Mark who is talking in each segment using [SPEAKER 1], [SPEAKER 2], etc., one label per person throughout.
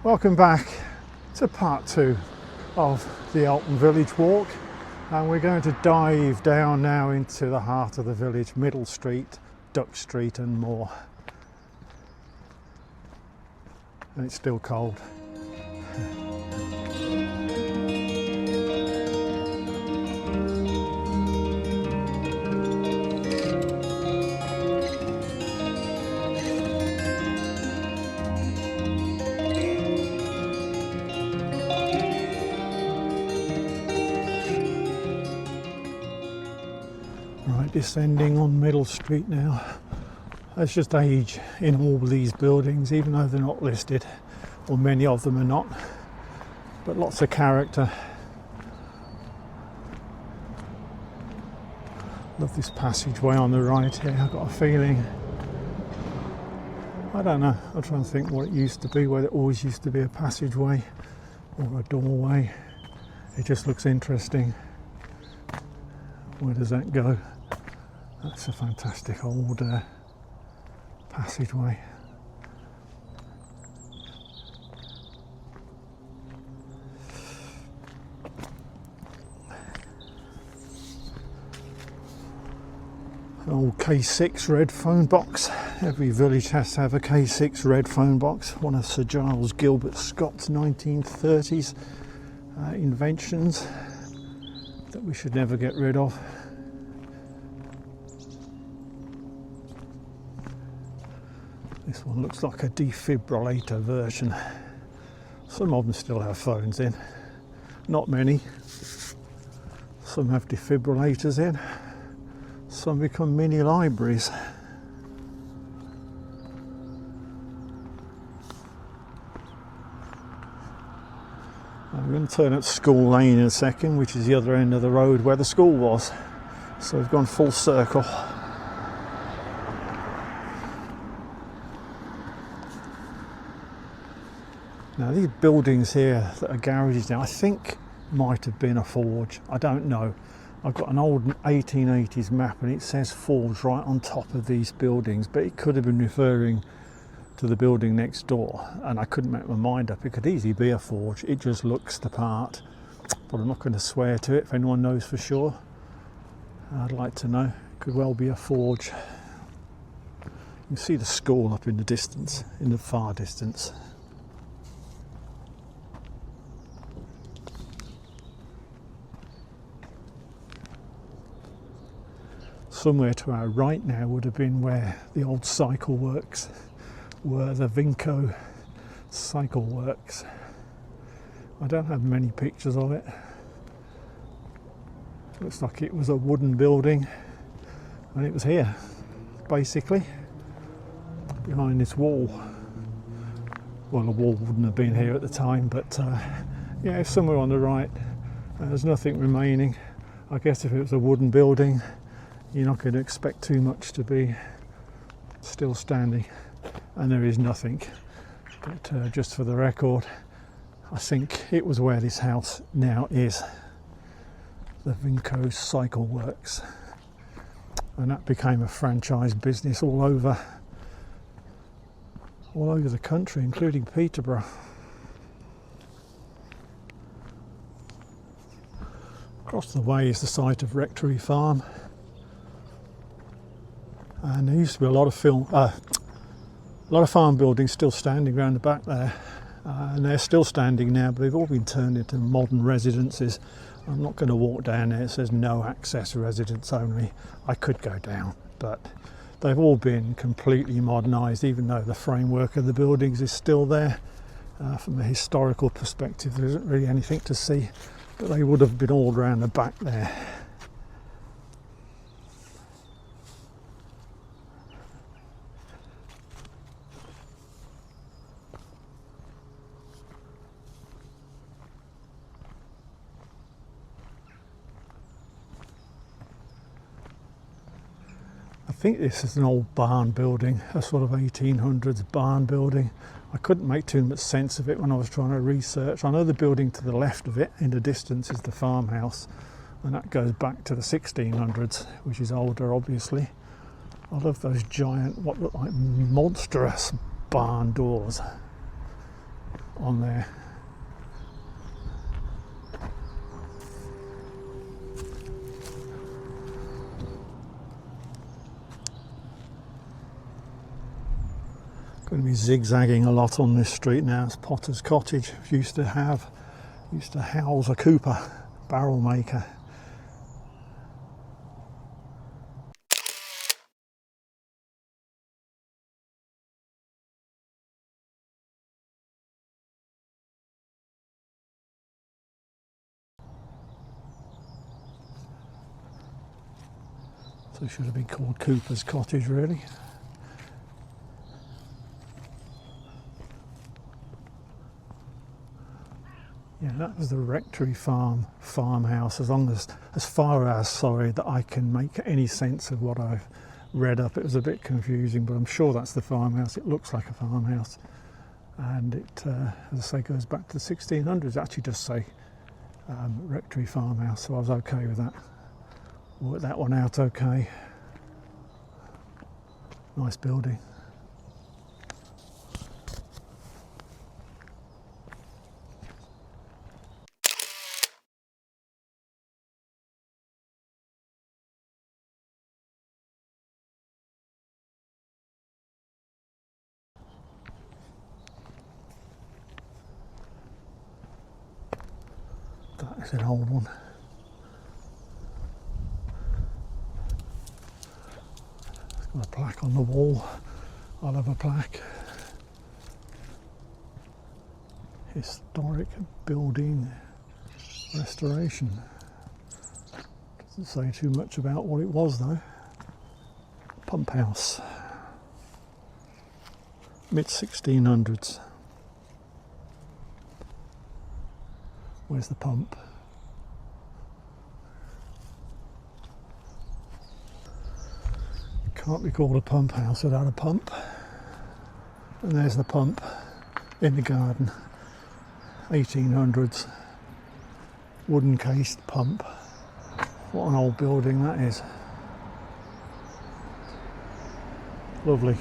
[SPEAKER 1] Welcome back to part 2 of the Elton village walk, and we're going to dive down now into the heart of the village, Middle Street, Duck Street and more. And it's still cold. Descending on Middle Street now. There's just age in all these buildings, even though they're not listed, or many of them are not, but lots of character. Love this passageway on the right here. I've got a feeling, I don't know, I'm trying to think what it used to be, whether it always used to be a passageway or a doorway. It just looks interesting. Where does that go? That's a fantastic old passageway. An old K6 red phone box. Every village has to have a K6 red phone box. One of Sir Giles Gilbert Scott's 1930s inventions that we should never get rid of. This one looks like a defibrillator version. Some of them still have phones in, not many. Some have defibrillators in, some become mini libraries. I'm going to turn up School Lane in a second, which is the other end of the road where the school was. So we've gone full circle. Now these buildings here that are garages now, I think might have been a forge. I don't know. I've got an old 1880s map and it says forge right on top of these buildings, but it could have been referring to the building next door, and I couldn't make my mind up. It could easily be a forge. It just looks the part, but I'm not going to swear to it. If anyone knows for sure, I'd like to know. It could well be a forge. You can see the school up in the distance, in the far distance. Somewhere to our right now would have been where the old cycle works were, the Vinco cycle works. I don't have many pictures of it. Looks like it was a wooden building and it was here, basically, behind this wall. Well, the wall wouldn't have been here at the time, but yeah, somewhere on the right. There's nothing remaining. I guess if it was a wooden building, you're not going to expect too much to be still standing, and there is nothing. But just for the record, I think it was where this house now is, the Vinco Cycle Works, and that became a franchise business all over the country, including Peterborough. Across the way is the site of Rectory Farm. And there used to be a lot of farm buildings still standing around the back there, and they're still standing now, but they've all been turned into modern residences. I'm not going to walk down there. It says no access, residents only. I could go down, but they've all been completely modernised, even though the framework of the buildings is still there. From a historical perspective, there isn't really anything to see, but they would have been all around the back there. I think this is an old barn building, a sort of 1800s barn building. I couldn't make too much sense of it when I was trying to research. I know the building to the left of it in the distance is the farmhouse, and that goes back to the 1600s, which is older obviously. I love those giant, what look like monstrous barn doors. on there. Going to be zigzagging a lot on this street now. It's Potter's Cottage. Used to house a cooper, barrel maker. So it should have been called Cooper's Cottage, really. Yeah, that was the Rectory Farm farmhouse. As far as that I can make any sense of what I've read up. It was a bit confusing, but I'm sure that's the farmhouse. It looks like a farmhouse, and it, as I say, goes back to the 1600s. It actually does say Rectory Farmhouse, so I was okay with that. Worked that one out okay. Nice building. That is an old one. Got a plaque on the wall. I'll have a plaque. Historic building restoration. Doesn't say too much about what it was though. Pump house. Mid 1600s. Where's the pump? Can't be called a pump house without a pump. And there's the pump in the garden. 1800s. Wooden cased pump. What an old building that is. Lovely.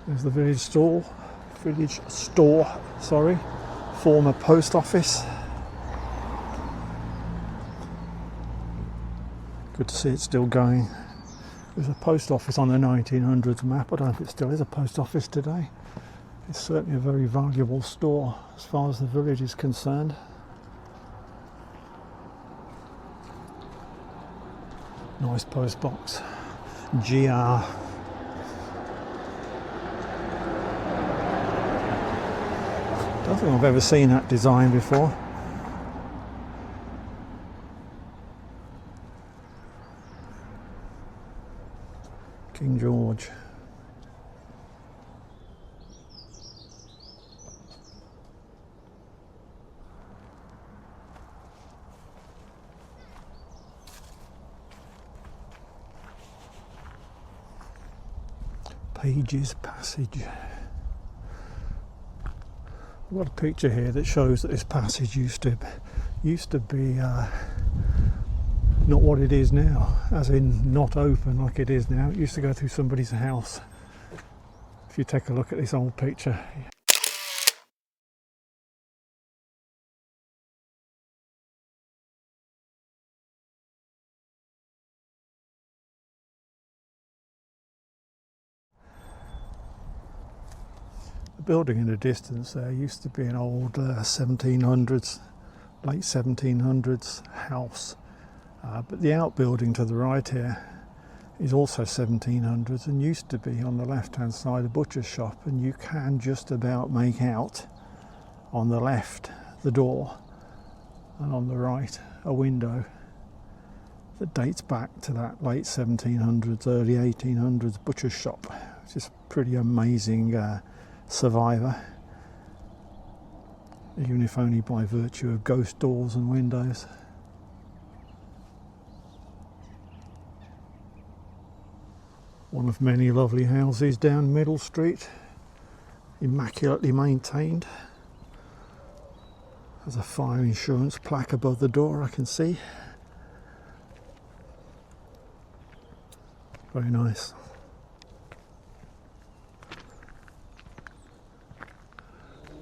[SPEAKER 1] There's the village store, former post office. Good to see it's still going. There's a post office on the 1900s map. I don't know if it still is a post office today. It's certainly a very valuable store as far as the village is concerned. Nice post box. GR. I don't think I've ever seen that design before. King George. Page's Passage. I've got a picture here that shows that this passage used to be not what it is now, as in not open like it is now. It used to go through somebody's house. If you take a look at this old picture. The building in the distance there used to be an old 1700s, late 1700s house, but the outbuilding to the right here is also 1700s and used to be on the left hand side a butcher's shop, and you can just about make out on the left the door and on the right a window that dates back to that late 1700s, early 1800s butcher's shop, which is pretty amazing survivor, even if only by virtue of ghost doors and windows. One of many lovely houses down Middle Street, immaculately maintained. There's a fire insurance plaque above the door, I can see. Very nice.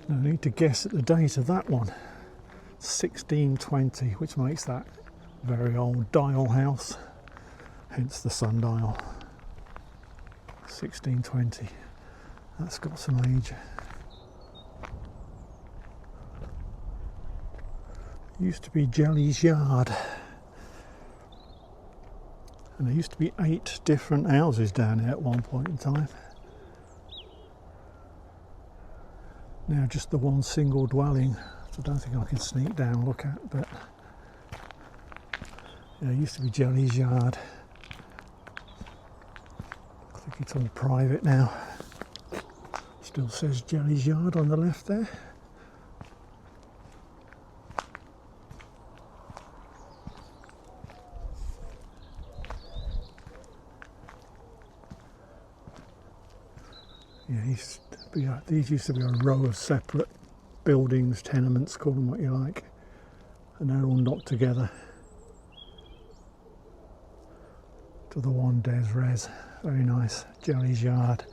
[SPEAKER 1] No need to guess at the date of that one. 1620, which makes that very old dial house, hence the sundial. 1620. That's got some age. Used to be Jelleys Yard. And there used to be 8 different houses down here at one point in time. Now just the one single dwelling, which I don't think I can sneak down and look at, but yeah, it used to be Jelleys Yard. I think it's all private now. Still says Jelleys Yard on the left there. Yeah, these used to be a row of separate buildings, tenements, call them what you like, and they're all knocked together to the one des res. Very nice, Jelleys Yard.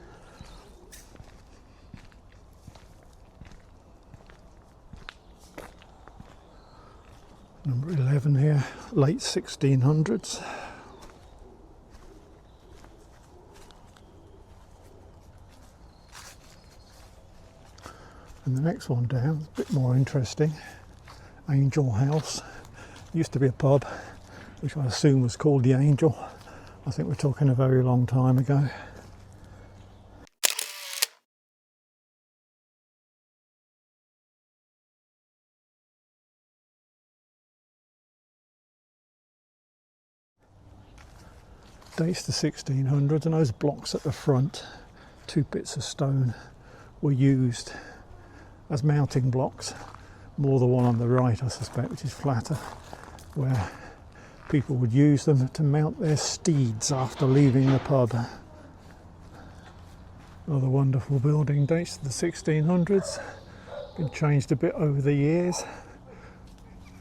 [SPEAKER 1] Number 11 here, late 1600s. And the next one down is a bit more interesting. Angel House. Used to be a pub, which I assume was called the Angel. I think we're talking a very long time ago. Dates to 1600s, and those blocks at the front, 2 bits of stone, were used as mounting blocks. More the one on the right, I suspect, which is flatter, where people would use them to mount their steeds after leaving the pub. Another wonderful building, dates to the 1600s. Been changed a bit over the years.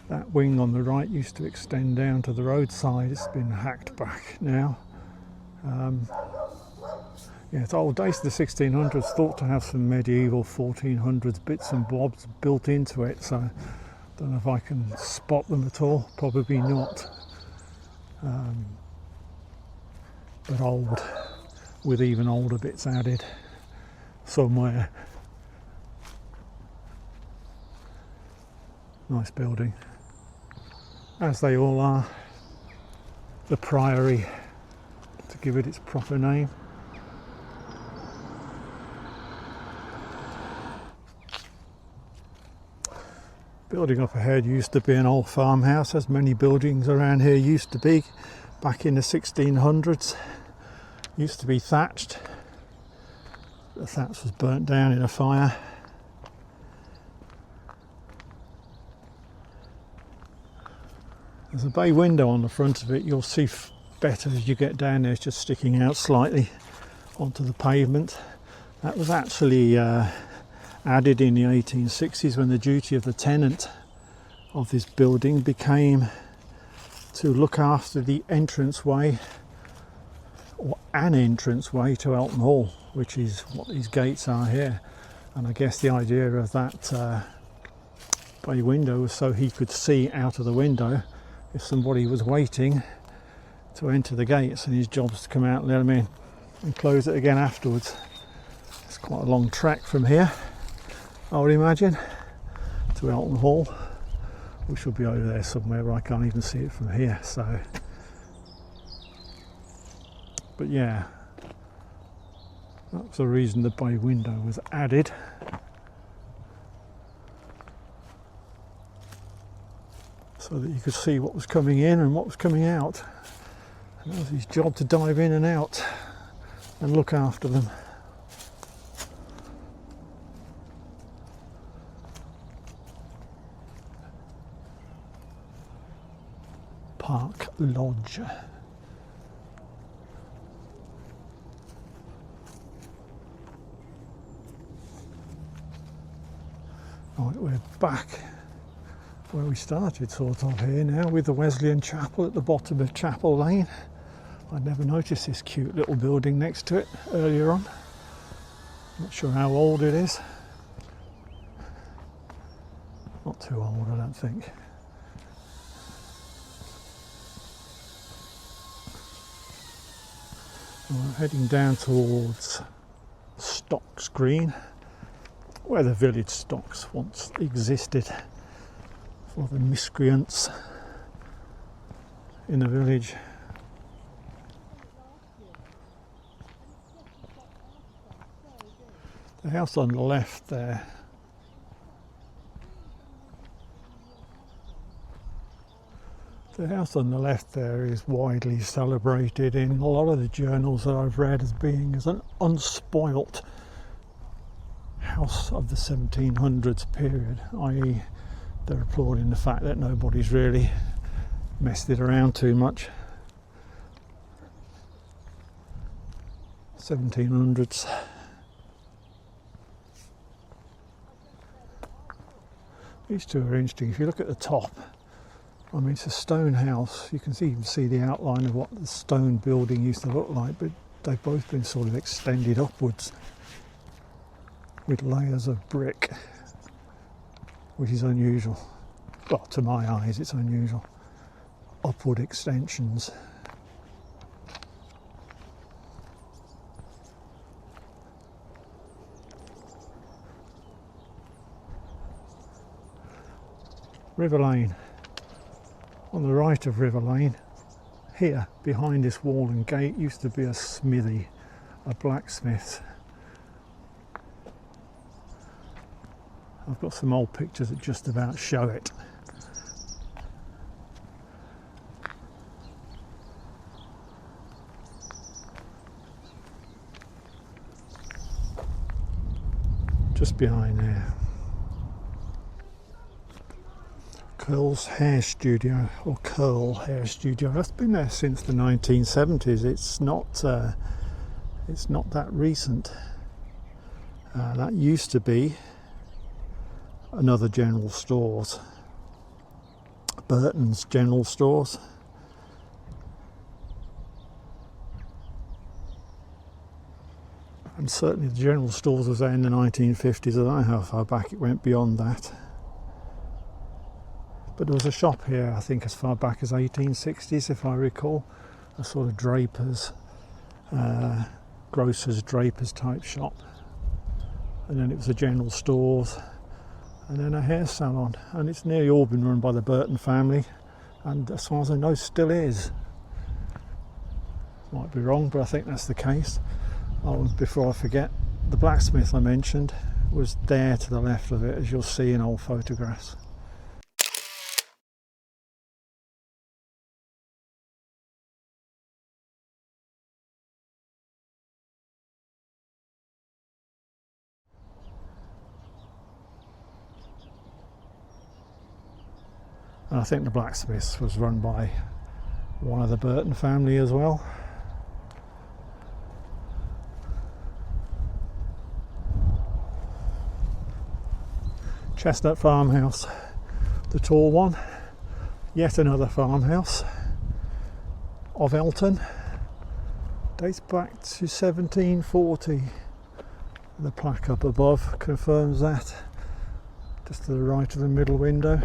[SPEAKER 1] That wing on the right used to extend down to the roadside. It's been hacked back now. Yeah, it's old, dates to the 1600s, thought to have some medieval 1400s bits and bobs built into it, so I don't know if I can spot them at all, probably not. But old, with even older bits added somewhere. Nice building, as they all are. The Priory, to give it its proper name. Building up ahead used to be an old farmhouse, as many buildings around here used to be back in the 1600s. Used to be thatched. The thatch was burnt down in a fire. There's a bay window on the front of it. You'll see better as you get down there. It's just sticking out slightly onto the pavement. That was actually added in the 1860s when the duty of the tenant of this building became to look after the entranceway, or an entranceway, to Elton Hall, which is what these gates are here. And I guess the idea of that bay window was so he could see out of the window if somebody was waiting to enter the gates, and his job is to come out and let them in and close it again afterwards. It's quite a long trek from here, I would imagine, to Elton Hall, which will be over there somewhere, but I can't even see it from here. So, but yeah, that was the reason the bay window was added. So that you could see what was coming in and what was coming out. And it was his job to dive in and out and look after them. Park Lodge. Right, we're back where we started sort of here now, with the Wesleyan Chapel at the bottom of Chapel Lane. I'd never noticed this cute little building next to it earlier on. Not sure how old it is. Not too old, I don't think. We're heading down towards Stocks Green, where the village stocks once existed for the miscreants in the village. The house on the left there, is widely celebrated in a lot of the journals that I've read as being as an unspoilt house of the 1700s period, i.e. they're applauding the fact that nobody's really messed it around too much. 1700s. These two are interesting. If you look at the top, I mean, it's a stone house. You can even see the outline of what the stone building used to look like, but they've both been sort of extended upwards with layers of brick, which is unusual. Well, to my eyes, it's unusual. Upward extensions. River Lane. On the right of River Lane, here behind this wall and gate, used to be a smithy, a blacksmith. I've got some old pictures that just about show it. Just behind there. Curl's Hair Studio, or Curl Hair Studio. That's been there since the 1970s. It's not that recent. That used to be another general stores, Burton's General Stores. And certainly the general stores was there in the 1950s. I don't know how far back it went beyond that. But there was a shop here, I think, as far back as 1860s, if I recall. A sort of drapers, grocers, drapers type shop. And then it was a general stores, and then a hair salon. And it's nearly all been run by the Burton family, and as far as I know, still is. Might be wrong, but I think that's the case. Oh, before I forget, the blacksmith I mentioned was there to the left of it, as you'll see in old photographs. And I think the blacksmith was run by one of the Burton family as well. Chestnut farmhouse, the tall one, yet another farmhouse of Elton, dates back to 1740. The plaque up above confirms that, just to the right of the middle window.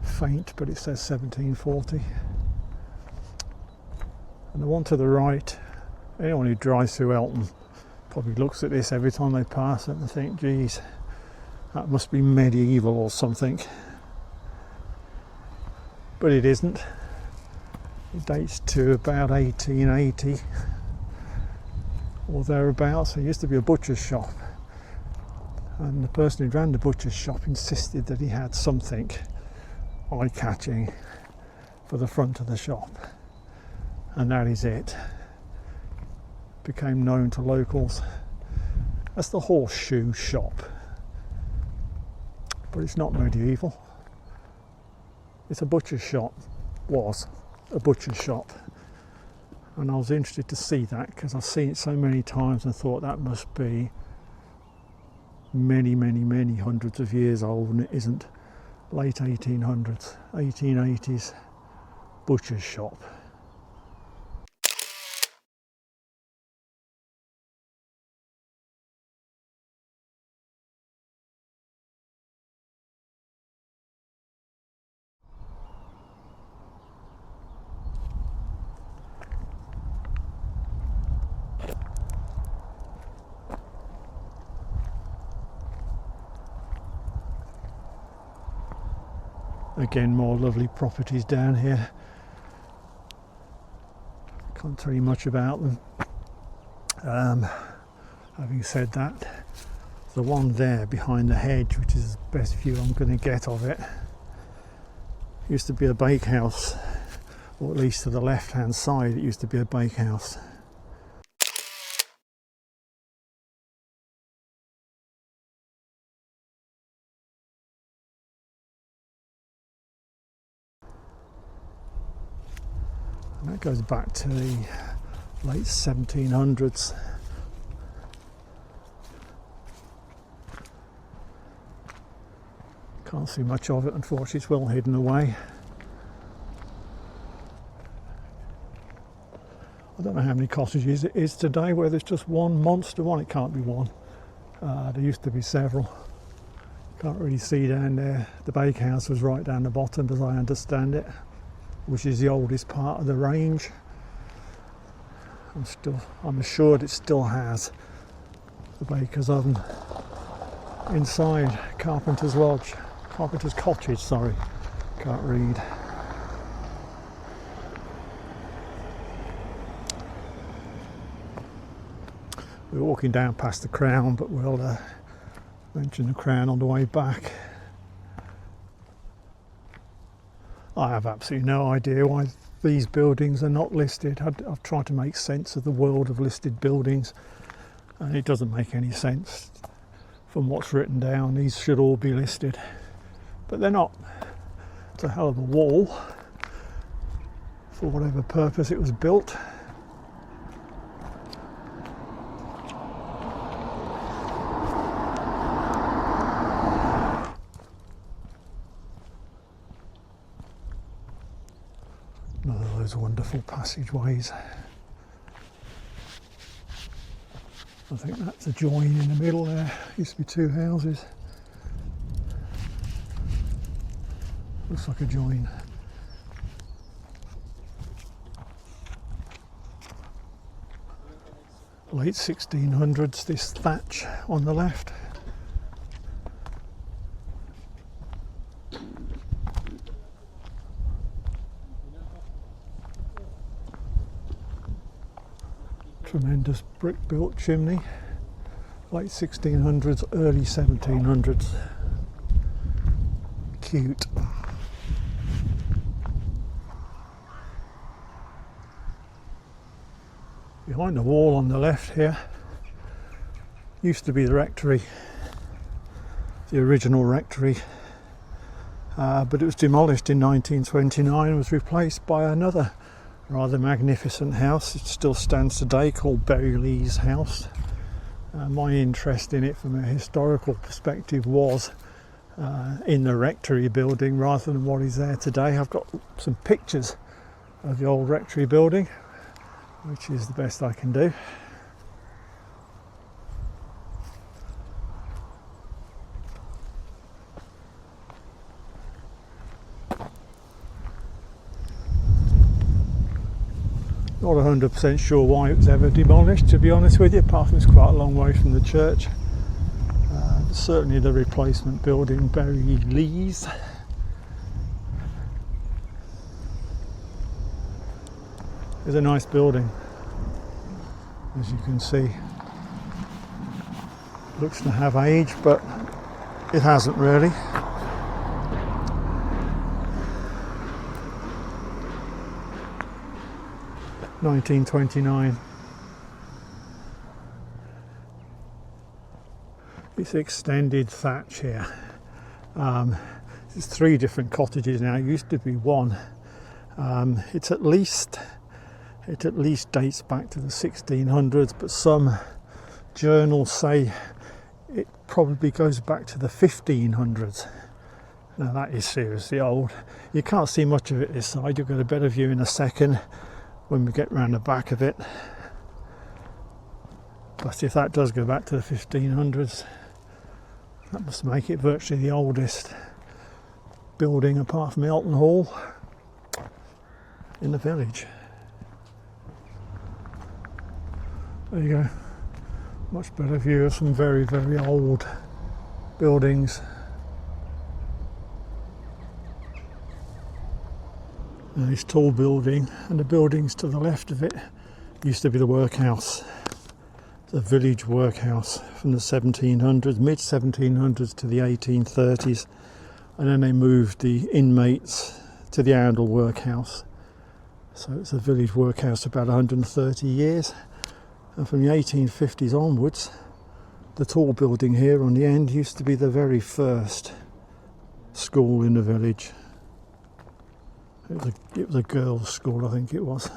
[SPEAKER 1] Faint, but it says 1740. And the one to the right, anyone who drives through Elton probably looks at this every time they pass it and think, geez, that must be medieval or something. But it isn't. It dates to about 1880 or thereabouts. There used to be a butcher's shop, and the person who ran the butcher's shop insisted that he had something eye-catching for the front of the shop, and that is it. Became known to locals as the Horseshoe Shop, but it's not medieval. It's a butcher's shop, was a butcher's shop, and I was interested to see that because I've seen it so many times and thought that must be many hundreds of years old, and it isn't. late 1800s, 1880s butcher's shop. Again, more lovely properties down here. Can't tell you much about them. Having said that, the one there behind the hedge, which is the best view I'm going to get of it, used to be a bakehouse, or at least to the left hand side it used to be a bakehouse. And that goes back to the late 1700s. Can't see much of it, unfortunately, it's well hidden away. I don't know how many cottages it is today, whether it's just one monster one. It can't be one. There used to be several. Can't really see down there. The bakehouse was right down the bottom, as I understand it, which is the oldest part of the range. I'm assured it still has the baker's oven inside. Carpenter's Cottage, sorry, can't read. We're walking down past the Crown, but we'll mention the Crown on the way back. I have absolutely no idea why these buildings are not listed. I've tried to make sense of the world of listed buildings, and it doesn't make any sense from what's written down. These should all be listed, but they're not. It's a hell of a wall for whatever purpose it was built. Another of those wonderful passageways. I think that's a join in the middle there. Used to be two houses. Looks like a join. Late 1600s, this thatch on the left. Tremendous brick built chimney, late 1600s, early 1700s. Cute. Behind the wall on the left here used to be the rectory, the original rectory, but it was demolished in 1929 and was replaced by another rather magnificent house. It still stands today, called Jelleys House. My interest in it from a historical perspective was in the rectory building rather than what is there today. I've got some pictures of the old rectory building, which is the best I can do. Not 100% sure why it was ever demolished, to be honest with you, apart from it's quite a long way from the church. Certainly the replacement building, Jelleys. It's a nice building, as you can see. Looks to have age, but it hasn't really. (1929). This extended thatch here. There's three different cottages now. It used to be one. It at least dates back to the 1600s, but some journals say it probably goes back to the 1500s. Now that is seriously old. You can't see much of it this side. You'll get a better view in a second when we get round the back of it. But if that does go back to the 1500s, that must make it virtually the oldest building apart from Elton Hall in the village. There you go. Much better view of some very, very old buildings. Now this tall building and the buildings to the left of it used to be the workhouse. The village workhouse from the 1700s, mid 1700s to the 1830s, and then they moved the inmates to the Arundel workhouse. So it's a village workhouse about 130 years, and from the 1850s onwards, the tall building here on the end used to be the very first school in the village. It was a girls' school, I think it was.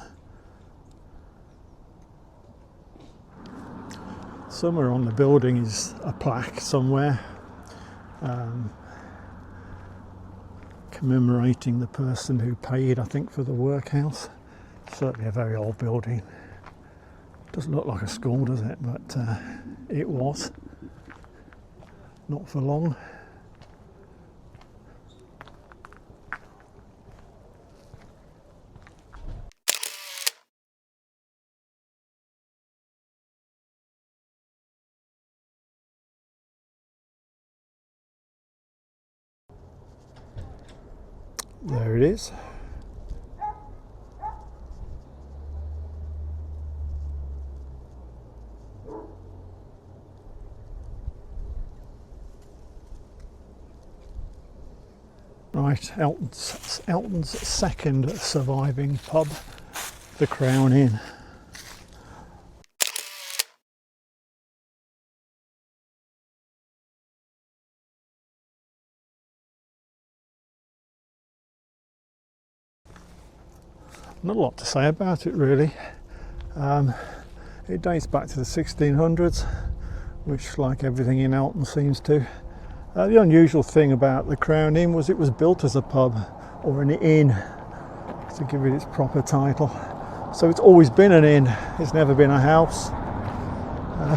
[SPEAKER 1] Somewhere on the building is a plaque somewhere commemorating the person who paid, I think, for the workhouse. Certainly a very old building. Doesn't look like a school, does it? But it was. Not for long. There it is. Right, Elton's second surviving pub, the Crown Inn. Not a lot to say about it really. It dates back to the 1600s, which, like everything in Elton, seems to. The unusual thing about the Crown Inn was it was built as a pub, or an inn, to give it its proper title. So it's always been an inn, it's never been a house.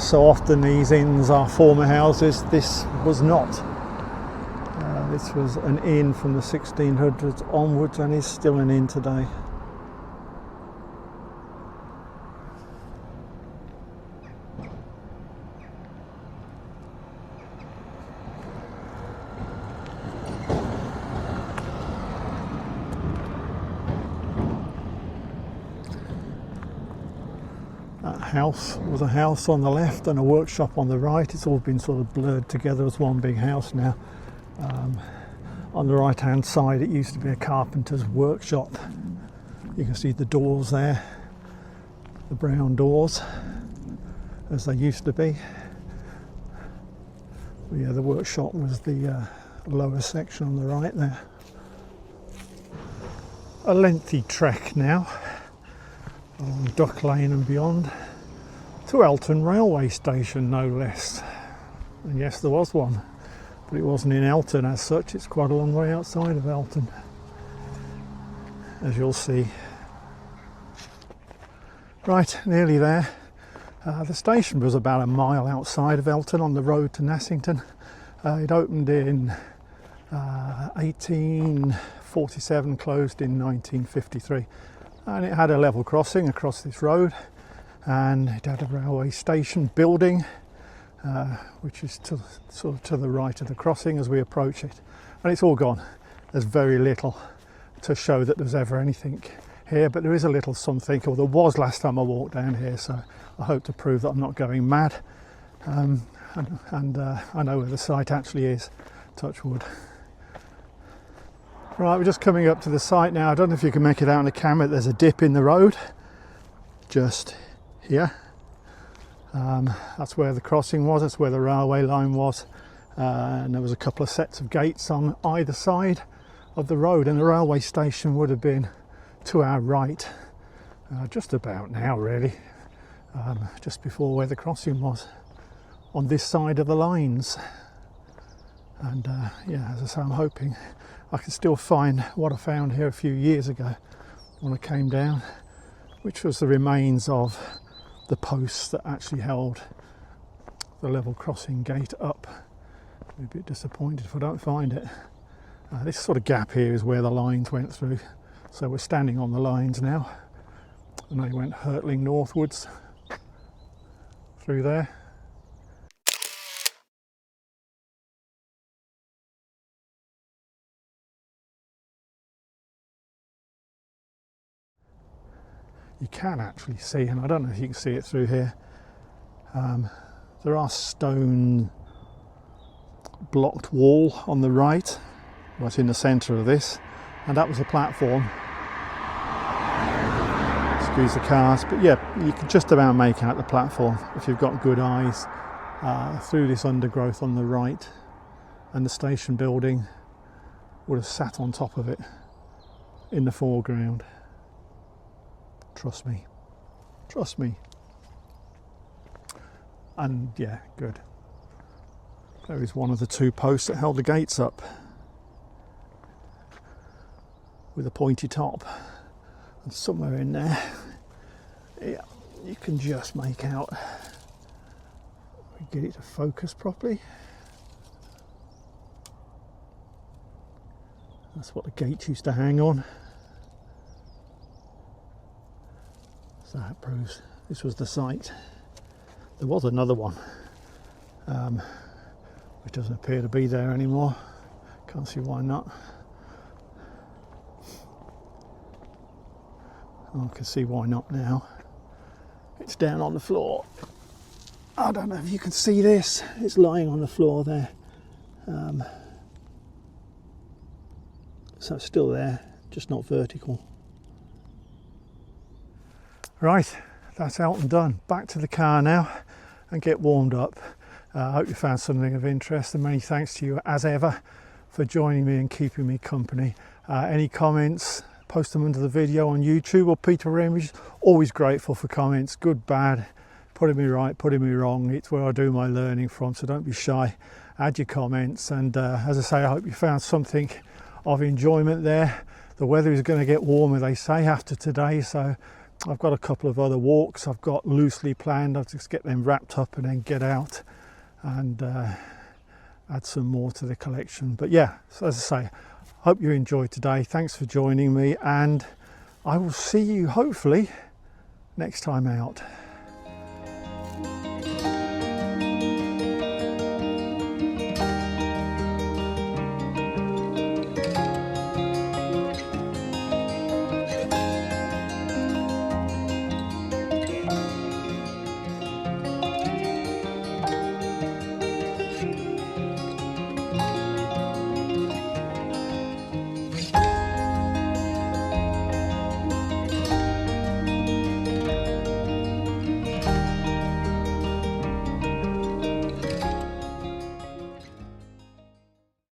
[SPEAKER 1] So often these inns are former houses. This was not. This was an inn from the 1600s onwards and is still an inn today. House was a house on the left and a workshop on the right. It's all been sort of blurred together as one big house now. On the right hand side it used to be a carpenter's workshop. You can see the doors there, the brown doors as they used to be. But yeah, the workshop was the lower section on the right there. A lengthy trek now along Duck Lane and beyond to Elton railway station, no less. And yes, there was one, but it wasn't in Elton as such. It's quite a long way outside of Elton, as you'll see. Right, nearly there. The station was about a mile outside of Elton on the road to Nassington. It opened in 1847, closed in 1953. And it had a level crossing across this road, and it had a railway station building, which is sort of to the right of the crossing as we approach it. And it's all gone. There's very little to show that there's ever anything here, but there is a little something, or there was last time I walked down here, so I hope to prove that I'm not going mad. And I know where the site actually is, touch wood. Right, we're just coming up to the site now. I don't know if you can make it out on the camera. There's a dip in the road, just here. That's where the crossing was, that's where the railway line was. And there was a couple of sets of gates on either side of the road, and the railway station would have been to our right, just about now really, just before where the crossing was, on this side of the lines. And yeah, as I say, I'm hoping I can still find what I found here a few years ago when I came down, which was the remains of the posts that actually held the level crossing gate up. I'll be a bit disappointed if I don't find it. This sort of gap here is where the lines went through, so we're standing on the lines now, and they went hurtling northwards through there. You can actually see, and I don't know if you can see it through here, there are stone blocked wall on the right, right in the centre of this, and that was a platform. Excuse the cars, but yeah, you can just about make out the platform if you've got good eyes, through this undergrowth on the right, and the station building would have sat on top of it in the foreground. Trust me, trust me. And yeah, good. There is one of the two posts that held the gates up with a pointy top, and somewhere in there, yeah, you can just make out. Get it to focus properly. That's what the gate used to hang on. So that proves this was the site. There was another one, which doesn't appear to be there anymore. Can't see why not. Oh, I can see why not now. It's down on the floor. I don't know if you can see this. It's lying on the floor there. So it's still there, just not vertical. Right, that's Elton done. Back to the car now and get warmed up. I hope you found something of interest, and many thanks to you as ever for joining me and keeping me company. Any comments, post them under the video on YouTube or Peter Image. Always grateful for comments, good, bad, putting me right, putting me wrong. It's where I do my learning from, so don't be shy. Add your comments, and as I say, I hope you found something of enjoyment there. The weather is going to get warmer, they say, after today, so I've got a couple of other walks I've got loosely planned. I'll just get them wrapped up and then get out and add some more to the collection. But yeah, so as I say, hope you enjoyed today. Thanks for joining me, and I will see you hopefully next time out.